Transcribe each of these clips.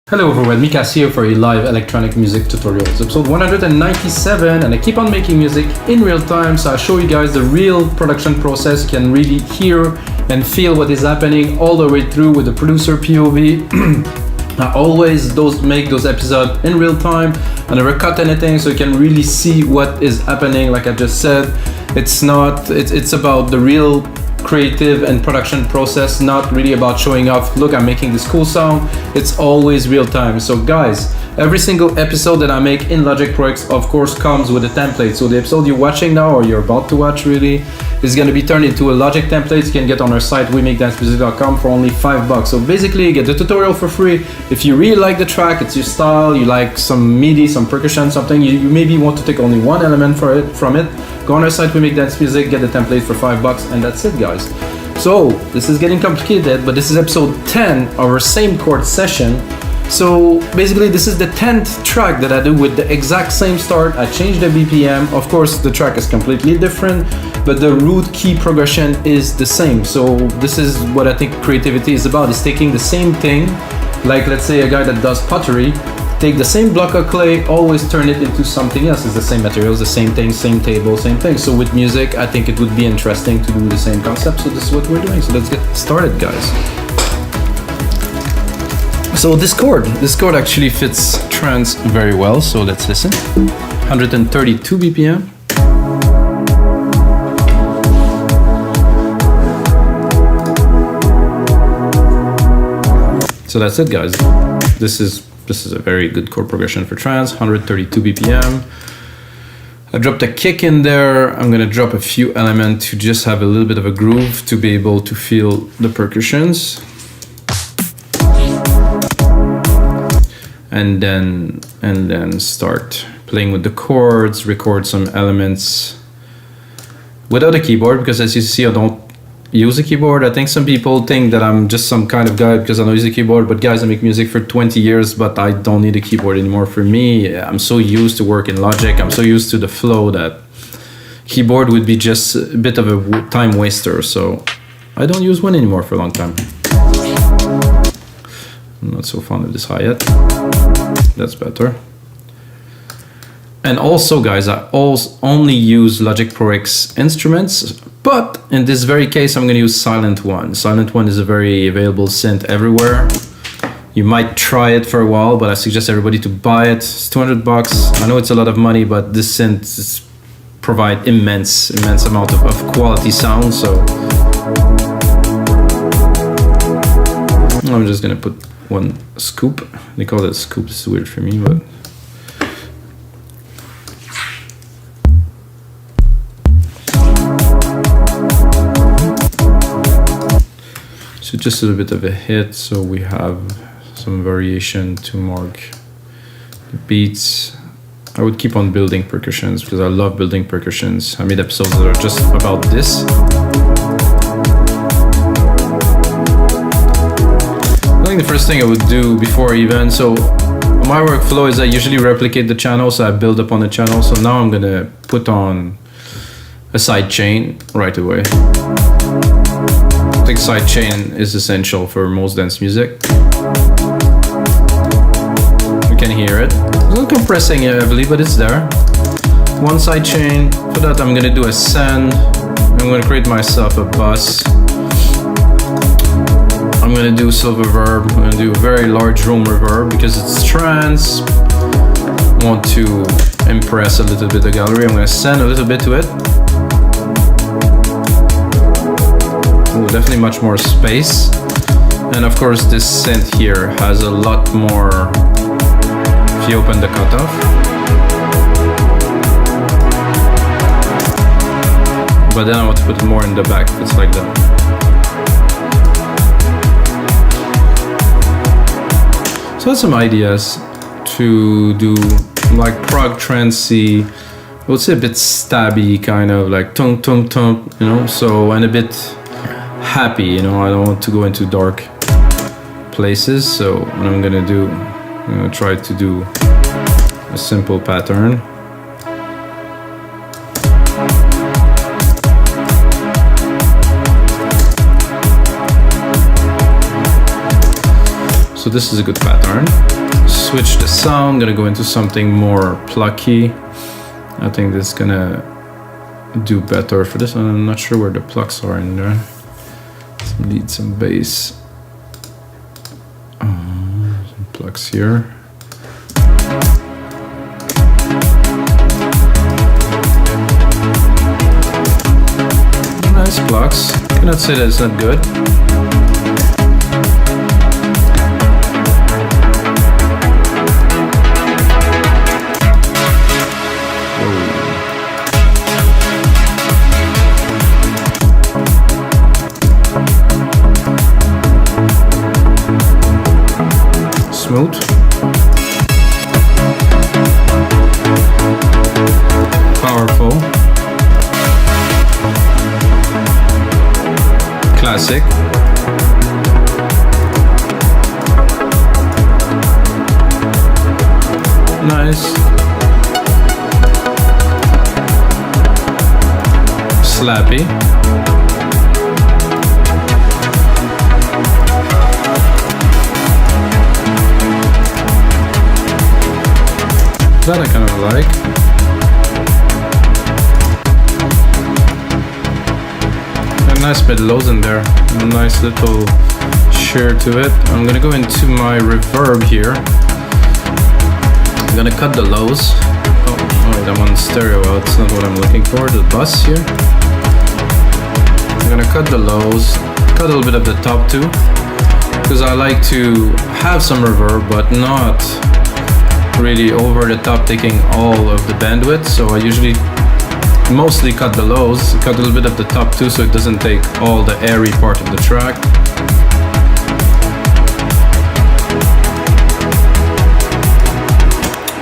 Hello everyone, Mikas here for a live electronic music tutorials, episode 197, and I keep on making music in real time, so I show you guys the real production process. You can really hear and feel what is happening all the way through with the producer POV. I always make those episodes in real time. I never cut anything, so you can really see what is happening. Like I just said, it's about the real creative and production process, not really about showing off, look, I'm making this cool sound. It's always real time. So guys, every single episode that I make in Logic Pro X of course comes with a template. So the episode you're watching now, or you're about to watch really, is going to be turned into a Logic template. You can get on our site wemakedancemusic.com for only $5. So basically you get the tutorial for free. If you really like the track, it's your style, you like some MIDI, some percussion, something, you maybe want to take only one element from it, go on our site, We Make Dance Music, get the template for $5, and that's it, guys. So this is getting complicated, but this is episode 10 of our same chord session. So basically this is the 10th track that I do with the exact same start. I changed the BPM. Of course the track is completely different, but the root key progression is the same. So this is what I think creativity is about, is taking the same thing, like let's say a guy that does pottery, take the same block of clay, always turn it into something else. It's the same materials, the same thing, same table, same thing. So with music, I think it would be interesting to do the same concept. So this is what we're doing. So let's get started, guys. So this chord actually fits trance very well. So let's listen. 132 BPM. So that's it, guys. This is a very good chord progression for trance, 132 BPM. I dropped a kick in there. I'm gonna drop a few elements to just have a little bit of a groove to be able to feel the percussions. And then start playing with the chords, record some elements without a keyboard, because as you see, I don't use a keyboard. I think some people think that I'm just some kind of guy because I don't use a keyboard, but guys, I make music for 20 years, but I don't need a keyboard anymore. For me, I'm so used to work in Logic, I'm so used to the flow that keyboard would be just a bit of a time waster, so I don't use one anymore for a long time. I'm not so fond of this hi-hat. That's better. And also, guys, I only use Logic Pro X instruments, but in this very case, I'm going to use Sylenth1. Sylenth1 is a very available synth everywhere. You might try it for a while, but I suggest everybody to buy it. It's $200. I know it's a lot of money, but this synth provide immense amount of quality sound. So I'm just going to put one scoop. They call it a scoop. This is weird for me, but so just a little bit of a hit, so we have some variation to mark the beats. I would keep on building percussions because I love building percussions. I made episodes that are just about this. I think the first thing I would do before even, so my workflow is I usually replicate the channel, so I build up on the channel. So now I'm gonna put on a side chain right away. I think side chain is essential for most dance music. You can hear it. It's not compressing it heavily, but it's there. One side chain. For that, I'm gonna do a send. I'm gonna create myself a bus. I'm gonna do silver reverb. I'm gonna do a very large room reverb because it's trance. I want to impress a little bit the gallery. I'm gonna send a little bit to it. Ooh, definitely much more space. And of course this synth here has a lot more if you open the cutoff. But then I want to put more in the back. It's like that. So I had some ideas to do like prog trancey, I would say a bit stabby, kind of like tung tung tung, you know, so, and a bit happy, you know. I don't want to go into dark places, so what I'm gonna do, I'm gonna try to do a simple pattern. So this is a good pattern. Switch the sound, gonna go into something more plucky. I think this is gonna do better for this one. I'm not sure where the plucks are in there. Some lead, some bass. Some plucks here. Nice plucks. Cannot say that it's not good. Smooth. Powerful. Classic. Nice. Slappy. That I kind of like. A nice bit lows in there. A nice little share to it. I'm gonna go into my reverb here. I'm gonna cut the lows. Oh, that one's stereo out. It's not what I'm looking for. The bus here. I'm gonna cut the lows. Cut a little bit of the top too, because I like to have some reverb, but not really over the top, taking all of the bandwidth. So I usually mostly cut the lows, cut a little bit of the top too, so it doesn't take all the airy part of the track.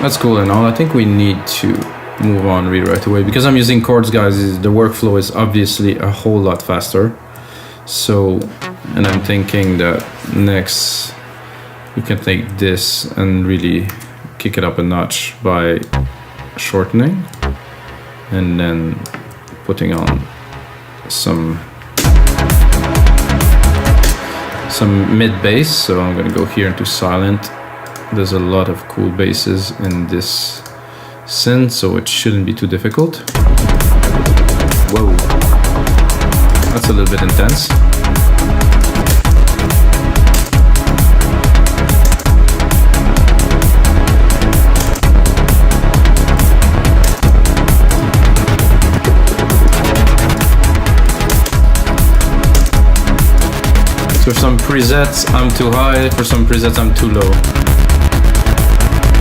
That's cool and all. I think we need to move on really right away, because I'm using chords, guys. The workflow is obviously a whole lot faster. So, and I'm thinking that next we can take this and really kick it up a notch by shortening and then putting on some mid bass. So I'm gonna go here into Sylenth. There's a lot of cool basses in this synth, so it shouldn't be too difficult. Whoa, that's a little bit intense. So for some presets I'm too high, for some presets I'm too low.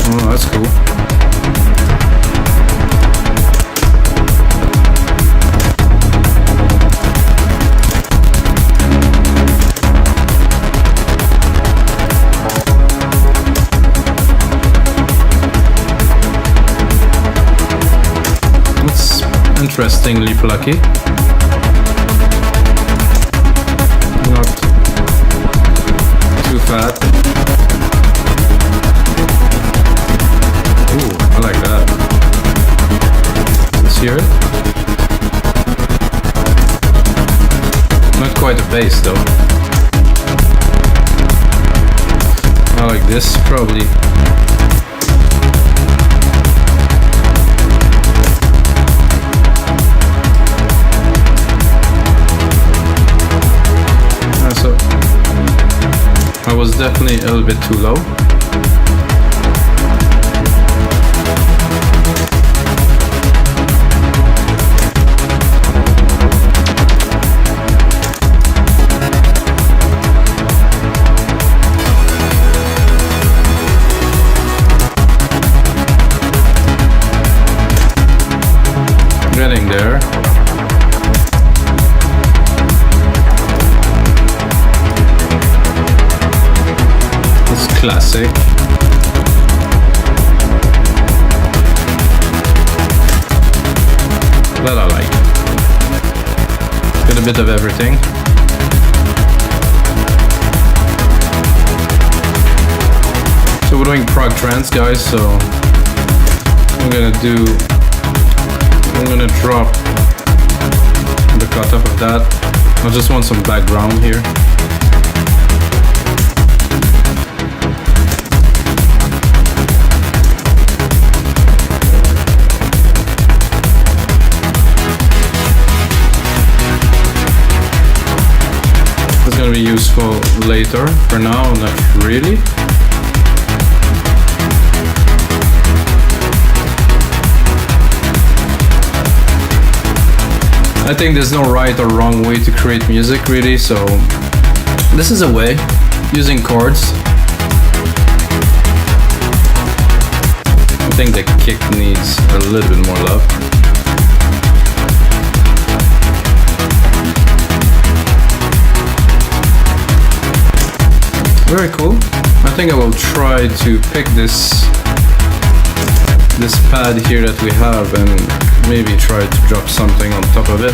Oh, that's cool. It's interestingly plucky. Not too fat. Ooh, I like that. Let's hear it. Not quite a bass though. I like this probably. So I was definitely a little bit too low. Getting there. It's classic. That I like. Get a bit of everything. So we're doing prog trance, guys, so I'm gonna drop the cutoff of that. I just want some background here. be useful later. For now, not really. I think there's no right or wrong way to create music, really, so this is a way, using chords. I think the kick needs a little bit more love. Very cool. I think I will try to pick this pad here that we have and maybe try to drop something on top of it.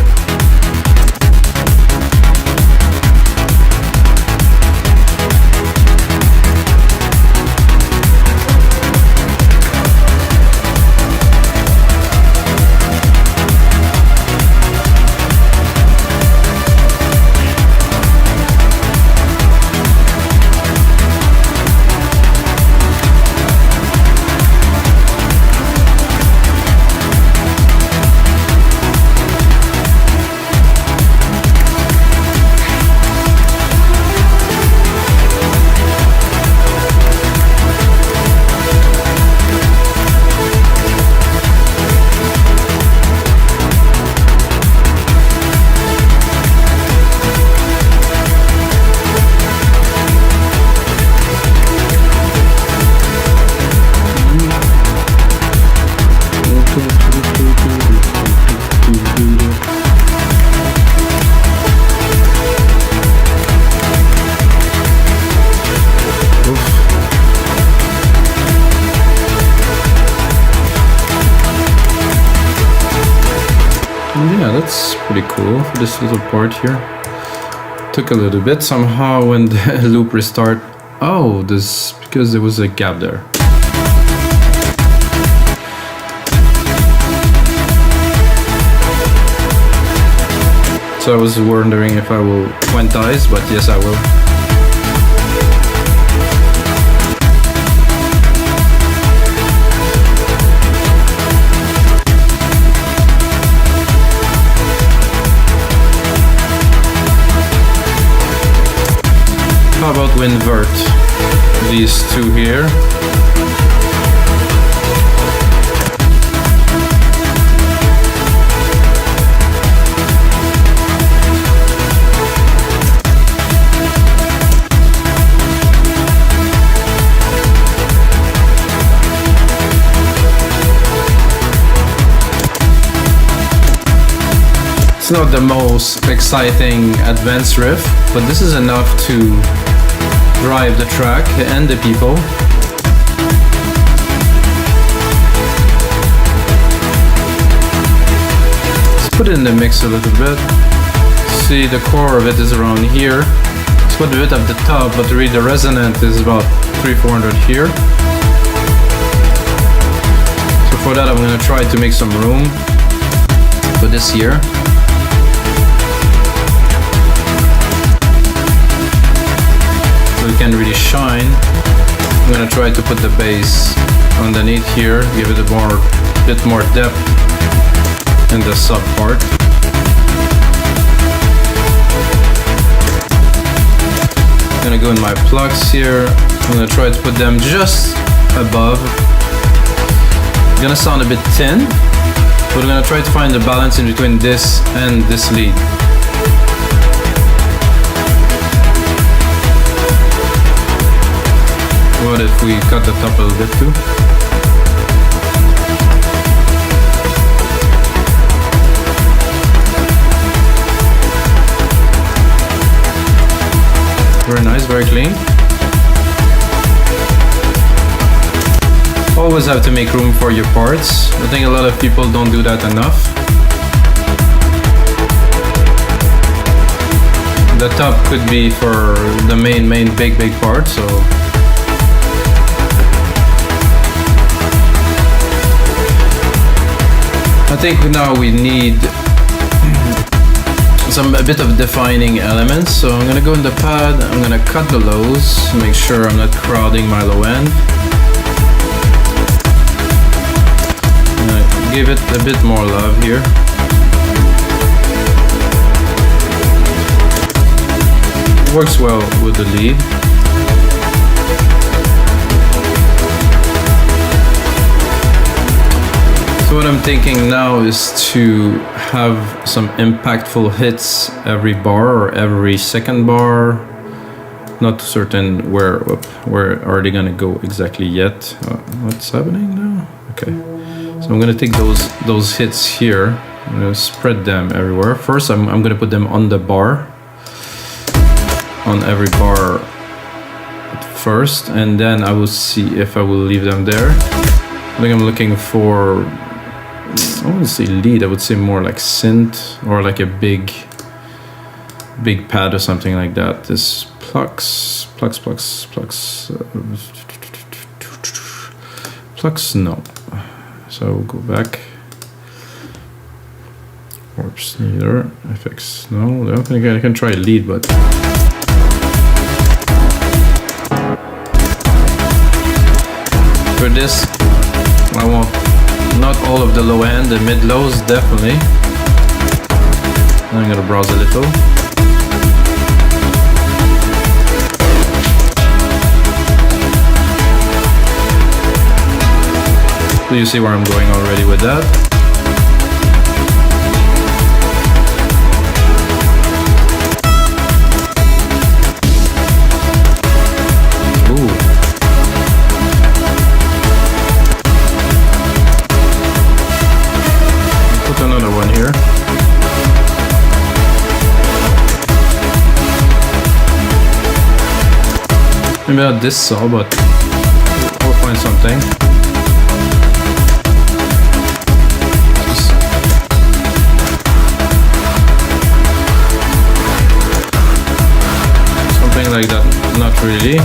Yeah, that's pretty cool for this little part here. Took a little bit somehow when the loop restart. Oh, this because there was a gap there. So I was wondering if I will quantize, but yes, I will. How about we invert these two here? It's not the most exciting advanced riff, but this is enough to drive the track and the people. Let's put it in the mix a little bit. See, the core of it is around here. Let's put a bit at the top, but really the resonant is about 300-400 here. So for that I'm going to try to make some room for this here. We can really shine. I'm gonna try to put the bass underneath here, give it a bit more depth in the sub part. I'm gonna go in my plugs here. I'm gonna try to put them just above. It's gonna sound a bit thin, but we're gonna try to find the balance in between this and this lead. What if we cut the top a little bit too? Very nice, very clean. Always have to make room for your parts. I think a lot of people don't do that enough. The top could be for the main big part, so I think now we need a bit of defining elements. So I'm gonna go in the pad, I'm gonna cut the lows, make sure I'm not crowding my low end. I'm gonna give it a bit more love here. works well with the lead. So what I'm thinking now is to have some impactful hits every bar or every second bar. Not certain where are they gonna go exactly yet. What's happening now? Okay, so I'm gonna take those hits here. I'm gonna spread them everywhere. First, I'm gonna put them on the bar, on every bar first, and then I will see if I will leave them there. I think I'm looking for, I wouldn't say lead, I would say more like synth or like a big pad or something like that. This plucks, no. So we'll go back. Warps neither. FX, no. I don't think I can try lead, but for this, I want not all of the low end, the mid lows definitely. I'm gonna browse a little. So you see where I'm going already with that. Ooh. Put another one here. Maybe not this saw, but we'll find something. Like that, not really.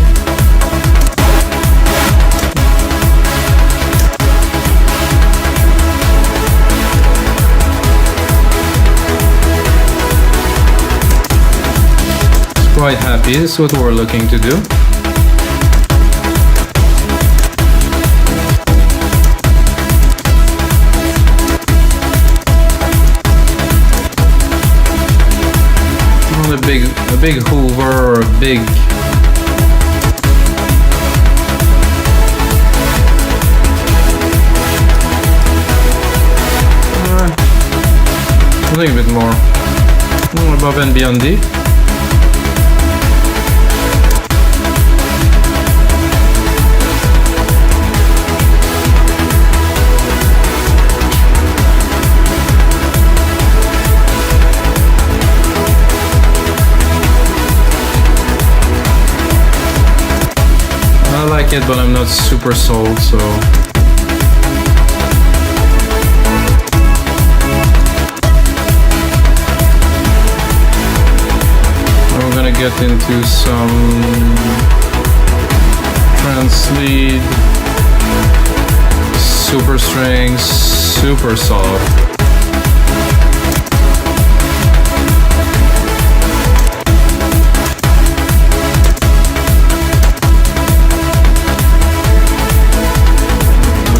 Quite happy, this is what we're looking to do. A big Hoover or a big I think a bit more above and beyond D. I like it, but I'm not super sold, so we're gonna get into some trance lead, super strings, super soft.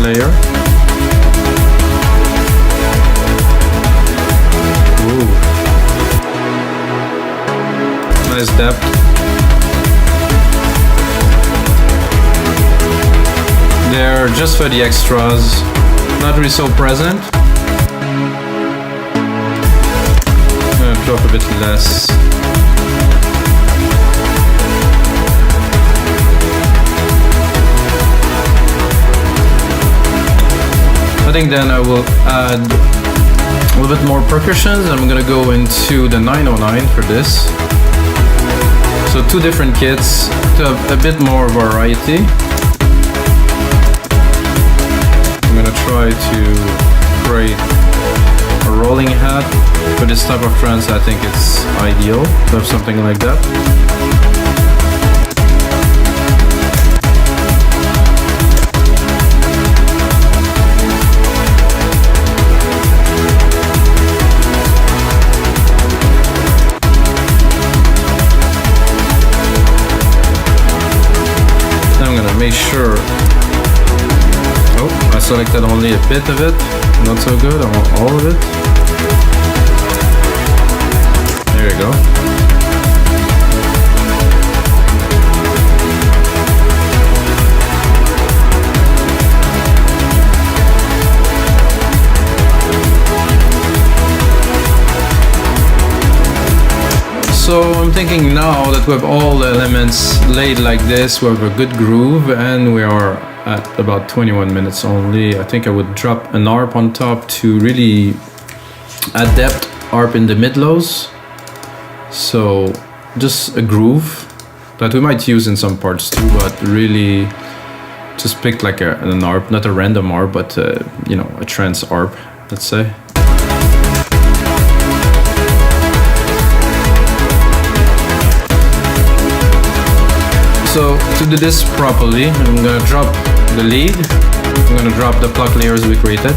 Layer. Ooh. Nice depth. They're just for the extras, not really so present. I'm gonna drop a bit less. I think then I will add a little bit more percussions. I'm gonna go into the 909 for this. So two different kits to have a bit more variety. I'm gonna try to create a rolling hat. For this type of trance, I think it's ideal to have something like that. Make sure. Oh, I selected only a bit of it. Not so good. I want all of it. There you go. thinking now that we have all the elements laid like this, we have a good groove, and we are at about 21 minutes only. I think I would drop an arp on top to really add depth, arp in the mid-lows. So just a groove that we might use in some parts too, but really just pick like an arp, not a random arp, but you know, a trance arp, let's say. So to do this properly, I'm gonna drop the lead, I'm gonna drop the pluck layers we created.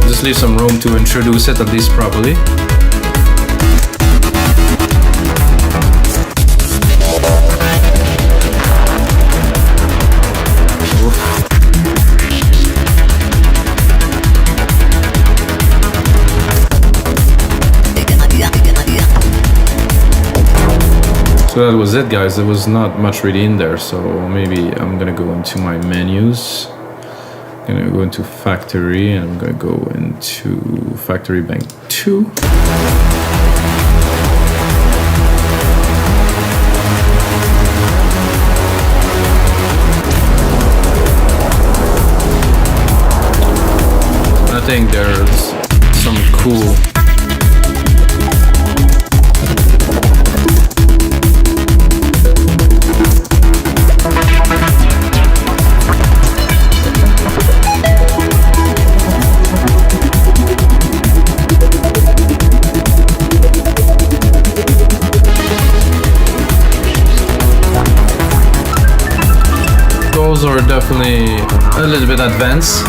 Just leave some room to introduce it at least properly. So that was it, guys. There was not much really in there, so maybe I'm gonna go into my menus. I'm gonna go into factory, and I'm gonna go into factory bank 2. I think there's some cool are definitely a little bit advanced.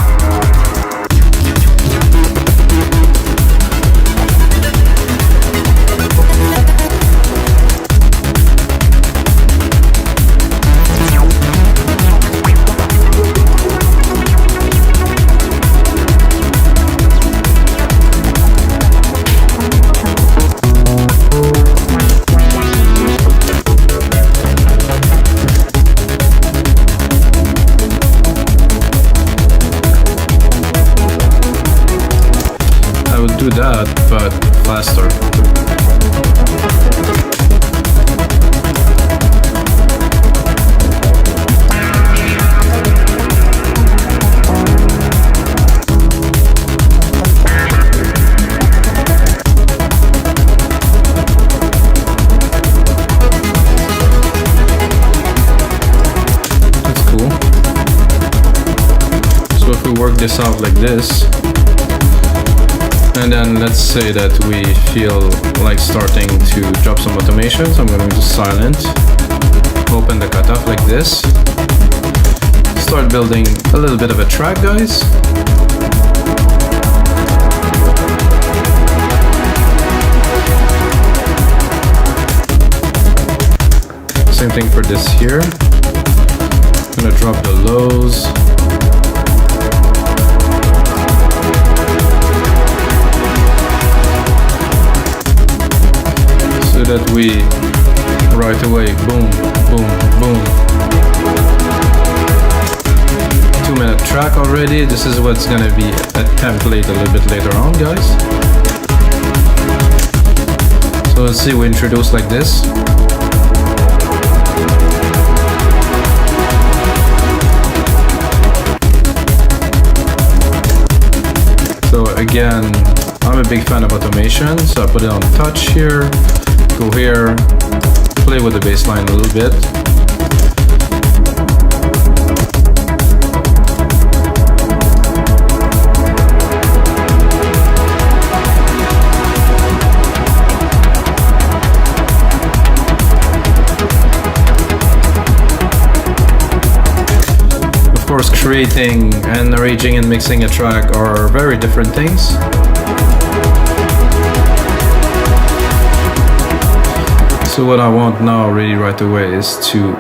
Do that, but faster. That's cool. So if we work this out like this, and then let's say that we feel like starting to drop some automations. I'm going to use silent, open the cutoff like this, start building a little bit of a track, guys. Same thing for this here. I'm going to drop the lows. That we right away boom, boom, boom. 2-minute track already. This is what's gonna be a template a little bit later on, guys. So let's see, we introduce like this. So again, I'm a big fan of automation, so I put it on touch here. Go here, play with the bass line a little bit. Of course, creating and arranging and mixing a track are very different things. So what I want now really right away is to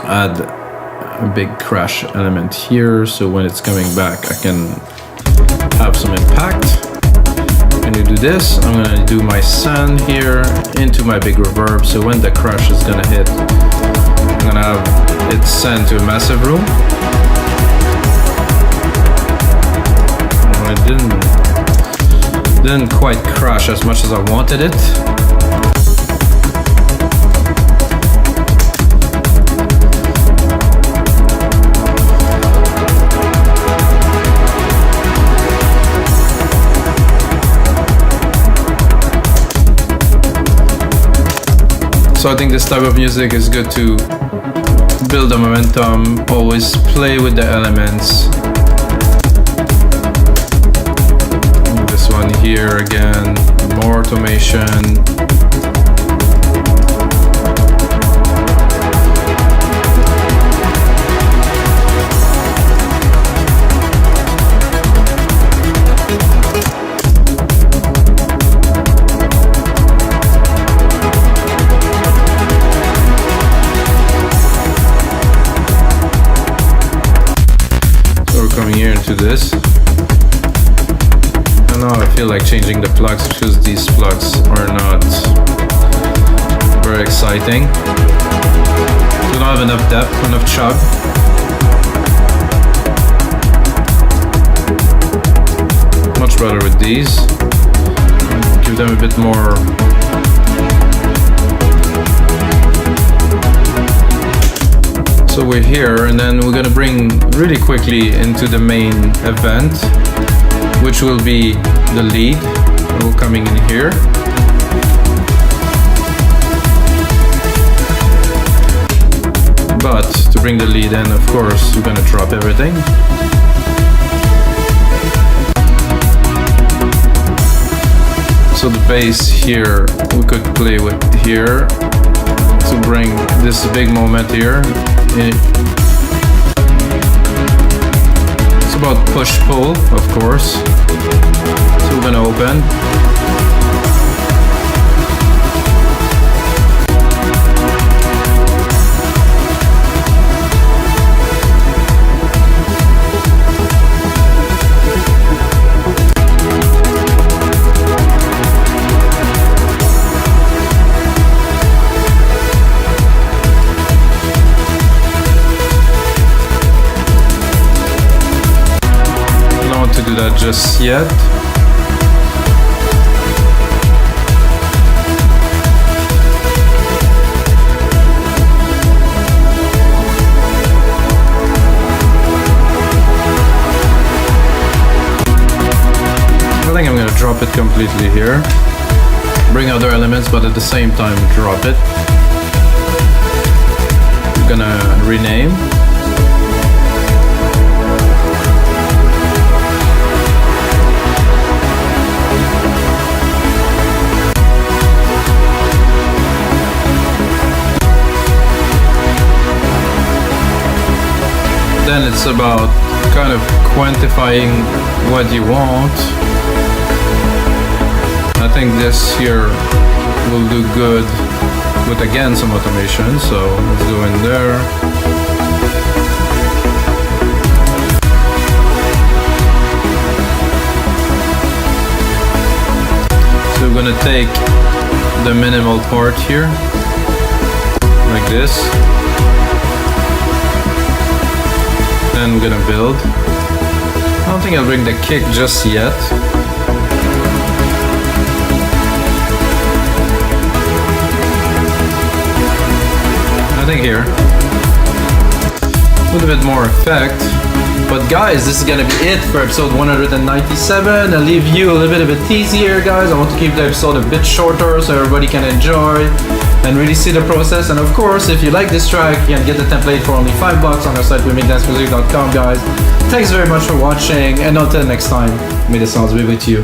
add a big crash element here, so when it's coming back I can have some impact. When you do this, I'm gonna do my send here into my big reverb, so when the crash is gonna hit, I'm gonna have it send to a massive room. I didn't Didn't quite crash as much as I wanted it. So I think this type of music is good to build the momentum, always play with the elements. This one here again, more automation. Here into this, and now I feel like changing the plugs because these plugs are not very exciting. We don't have enough depth, enough chug. Much better with these. Give them a bit more. So we're here, and then we're gonna bring really quickly into the main event, which will be the lead. We're coming in here. But to bring the lead in, of course, we're gonna drop everything. So the bass here, we could play with here to bring this big moment here. It's about push-pull, of course. So we're gonna open. Do that just yet. I think I'm gonna drop it completely here. Bring other elements, but at the same time drop it. I'm gonna rename. Then it's about kind of quantifying what you want. I think this here will do good with again some automation, so let's go in there. So we're gonna take the minimal part here, like this. Then we're gonna build. I don't think I'll bring the kick just yet. I think here, with a bit more effect. But guys, this is gonna be it for episode 197. I'll leave you a little bit of a tease here, guys. I want to keep the episode a bit shorter so everybody can enjoy and really see the process. And of course, if you like this track, you can get the template for only $5 on our site, weMakeDanceMusic.com, guys. Thanks very much for watching, and until next time, may the sounds be with you.